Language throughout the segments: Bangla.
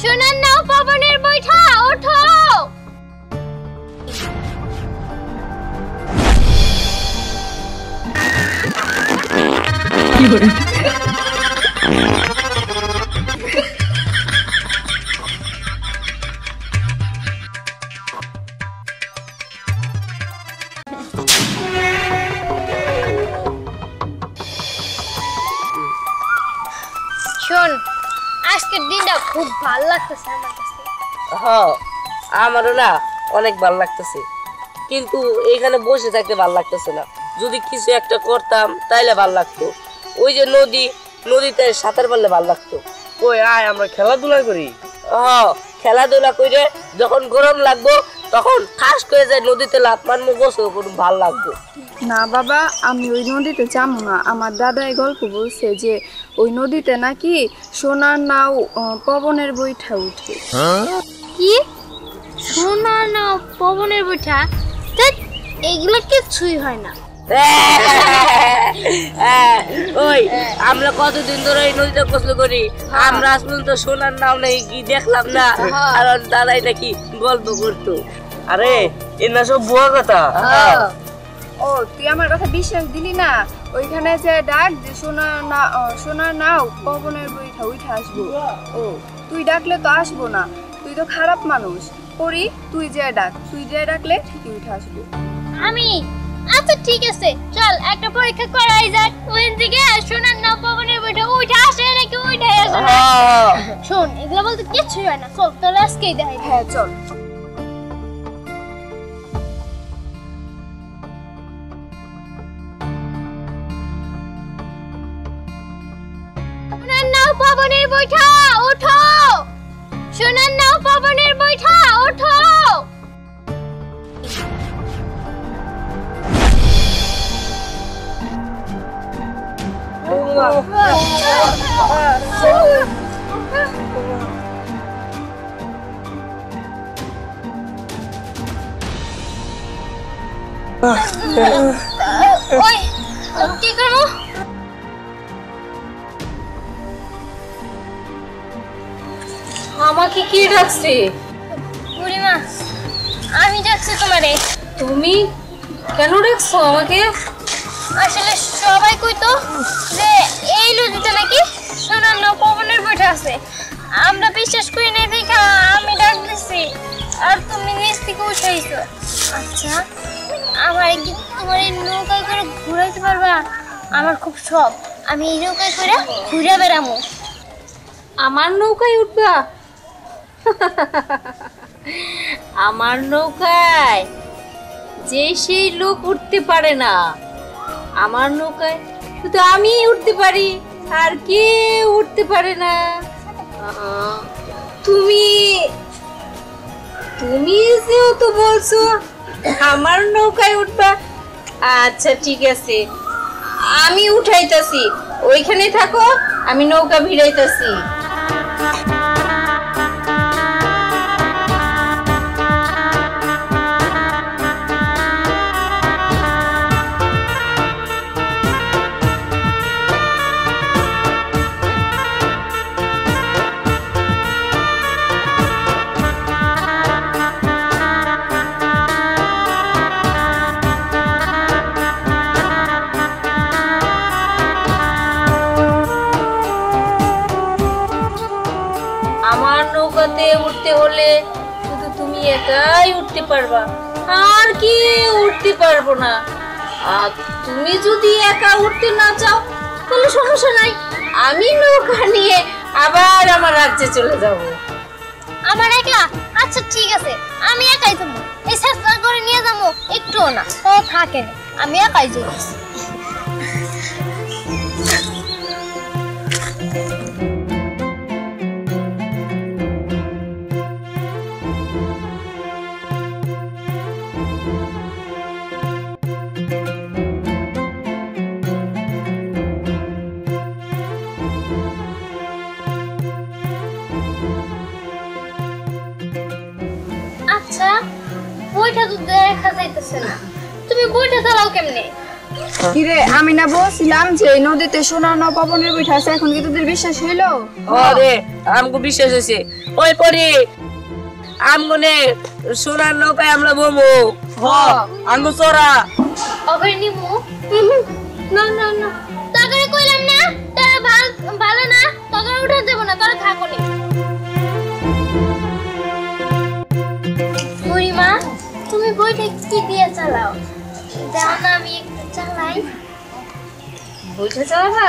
সোনার নাও পবনের বৈঠা ওঠো। কি হলো? শোন, আজকের দিনটা খুব ভালো লাগতেছে আমার কাছে। হ্যাঁ, আমারও না অনেক ভালো লাগতেছে, কিন্তু এখানে বসে থাকতে ভালো লাগতেছে না। যদি কিছু একটা করতাম তাইলে ভালো লাগতো। ওই যে নদীতে সাঁতার পারলে ভালো লাগতো। ওই আয় আমরা খেলাধুলা করি। হ্যাঁ, খেলাধুলা করে যখন গরম লাগবো তখন খাস করে যায় নদীতে লাফ মারবো, গোসল করবো, ভালো লাগবে। না বাবা, আমি ওই নদীতে যাবো না। আমার দাদাই গল্প বলছে যে ওই নদীতে নাকি সোনার নাও পবনের বৈঠা উঠে। কি সোনার নাও পবনের বৈঠা? এগুলো কিছুই হয় না। ওই আমরা কতদিন ধরে এই নদীতে গোসল করি, আমরা আজ পর্যন্ত সোনার নাও নাকি কি দেখলাম না। আর দাদাই নাকি গল্প করতো। আরে এনা সব বুয়া কথা। ও তুই আমার কথা বিশ্বাস দিলি না? ওইখানে যে ডাক যে সোনার নাও পবনের বৈঠা উঠে আসবো। ও তুই ডাকলে তো আসবো না, তুই তো খারাপ মানুষ। পরি তুই যে ডাকলে ঠিকই উঠে আসবো আমি। আচ্ছা ঠিক আছে, চল একটা পরীক্ষা করাই যাক। ওইখান থেকে সোনার নাও পবনের বৈঠা উঠে আসে নাকি উঠে আসে না। শোন, এগুলো বলতে কিছুই হয় না। চল তোর আজকেই দেখাই। হ্যাঁ চল। সোনার নাও পবনের বৈঠা ওঠো। সোনার নাও পবনের বৈঠা ওঠো। ওই কি করবো? আমাকে কি ডাকছে? বুড়িমা, আমি ডাকছি তোমারে। তুমি কেন ডাকছো আমাকে? আসলে সবাই কইতো যে এই নদীতে নাকি সোনার নাও পবনের বৈঠা আছে। আমরা বিশ্বাস করি না দেখা আমি ডাক দিছি, আর তুমি নিচ থেকে উঠাইছো। আচ্ছা, আমার কি তোমার এই নৌকায় করে ঘুরাইতে পারবা? আমার খুব শখ, আমি এই নৌকায় করে ঘুরে বেড়ামো। আমার নৌকায় উঠবা? আমার নৌকায় যে সেই লোক উঠতে পারে না। আমার নৌকায় শুধু আমি উঠতে পারি, আর কেউ উঠতে পারে না। তুমি যেহেতু বলছো আমার নৌকায় উঠবা, আচ্ছা ঠিক আছে, আমি উঠাইতাছি। ওইখানে থাকো, আমি নৌকা ভিড়াইতাছি। নৌকাতে উঠতে হলে শুধু তুমি একাই উঠতে পারবা, আর কেউ উঠতে পারবো না। আর তুমি যদি একা উঠতে না চাও তাহলে সমস্যা নাই, আমি নৌকা নিয়ে আবার আমার রাজ্যে চলে যাব। আমার একলা? আচ্ছা ঠিক আছে, আমি একাই যাবো। এই চেষ্টা করে নিয়ে যাবো একটুও না, ও থাকে না, আমি একাই যাবো। আচ্ছা, বইটা তো দেখা যাইতেছে না, তুমি বইটা চালাও কেমনে? কিরে, আমি না বলছিলাম যে নদীতে সোনার নাও পবনের বৈঠা আছে, এখন কি তোদের বিশ্বাস হইলো? আরে আমগো বিশ্বাস হয়েছে। ওই পরে আমগনে সোনার নৌকায় আমরা বমু। আঙ্গু চোরা ওখানে নিমু না না না তোকে কইলাম না তোরা ভালো না তোকে উঠা দেব না তোরা থাকো নি বুড়িমা তুমি বইটা কি দিয়ে চালাও দাও না আমি একটু চালাই বুঝে যাও না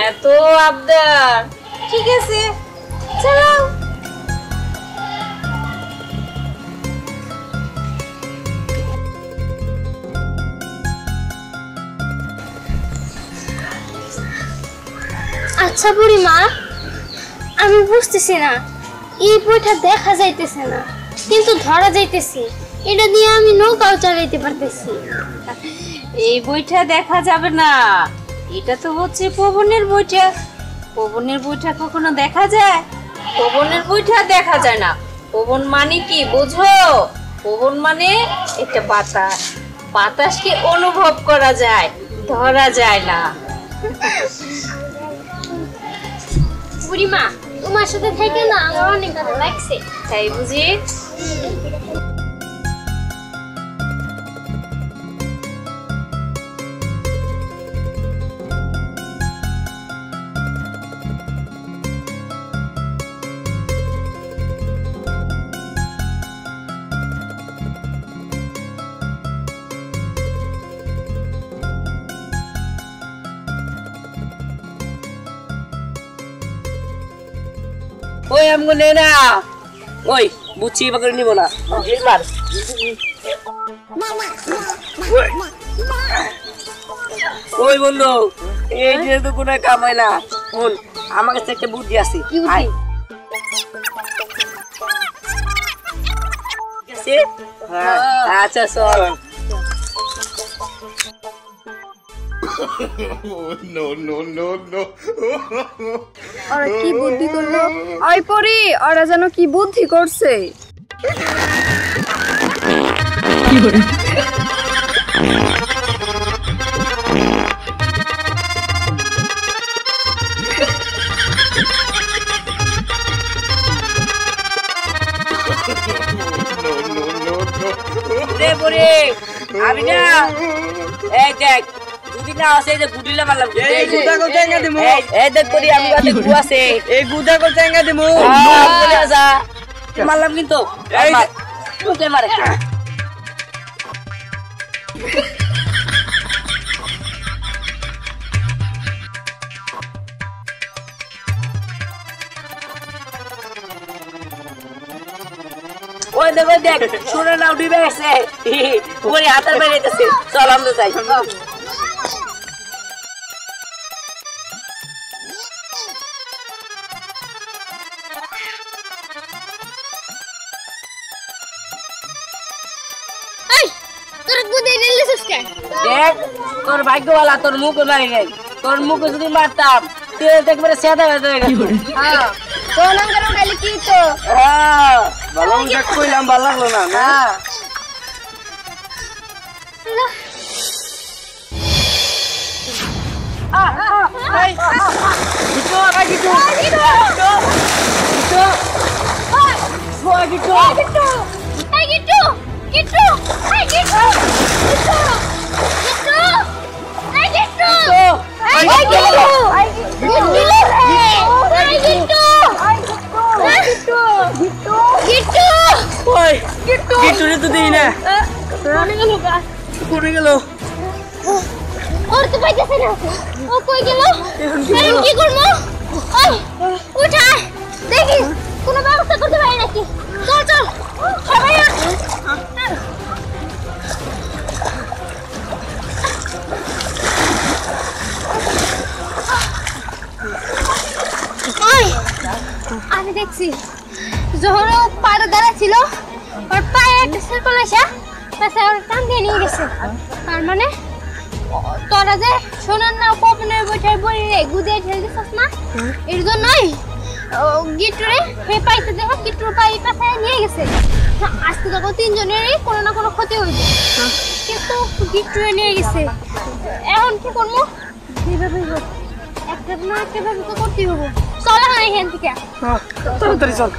এত আবদার ঠিক আছে চালাও আচ্ছা বুড়িমা আমি বুঝতেছি না এই বইটা দেখা যাইতেছে না কিন্তু ধরা যাইতেছে এটা দিয়ে আমি নৌকাও চালাইতে পারতেছি এই বইটা দেখা যাবে না এটা তো হচ্ছে পবনের বইটা পবনের বইটা কখনো দেখা যায় পবনের বইটা দেখা যায় না পবন মানে কি বুঝো পবন মানে একটা বাতাস বাতাসকে অনুভব করা যায় ধরা যায় না বুড়িমা তোমার সাথে থেকে না আমার অনেক ভালো লাগছে তাই বুঝি ওই আমগো নে না ওই বুঝছি বাকরে নিব না মার ওই বন্ধু এই যে তো কোনো কাম হয় না শুন আমার কাছে একটা বুদ্ধি আছে আয় আচ্ছা চল ওরা কি বুদ্ধি করলো ওই পরি ওরা যেন কি বুদ্ধি করছে রে পরে আমি না এই দেখ যদি না আসে যে গুডিলা মারলাম এই গুদা কো জায়গা দিমু এই দেখ পরে আমি কাছে গু আছে এই গুদা কো জায়গা দিমু চলে যা মারলাম কিন্তু এই তোকে মারে ওই দেখ শুনে নাও ডিবে গেছে ওরে হাতের বাইরে গেছে চল আমরা যাই এই তোর গুদে নিলেছিস কেন দেখ তোর ভাগ্যওয়ালা তোর মুখে মারি নাই তোর মুখে যদি মারতাম তুই দেখবে সেদা হয়ে গেছে হ্যাঁ তোর নাম করে উঠাইলে কি তো হ্যাঁ ভালো মুখে কইলাম ভালো লাগলো না না গিট্টুরে তো দেই না কোনে গেল ওর তো পাইতেছে না ও কই গেল এখন কি করব উঠা দেখি কোনো ব্যবস্থা করতে পারি নাকি চল চল সবাই আমি দেখছি যখন পাড়ে দাঁড়া ছিল ওর পায়ে একটা সার্কল আসা তাতে ওর টান দিয়ে নিয়ে গেছে তার মানে তোরা যে শোনার না পবনের বইটার বই রে গুদিয়ে ঠেলে দিছিস না এর জন্যই গিট্টুরে হে পাইতে দেখো গিট্টুর পাই পাশায় নিয়ে গেছে আজকে তখন তিনজনেরই কোনো না কোনো ক্ষতি হইবে কিন্তু গিট্টুরে নিয়ে গেছে এখন কি করবো যেভাবে হোক একটা একটা না একটা ব্যবস্থা করতেই হবো। চল এখান থেকে। তাড়াতাড়ি চল।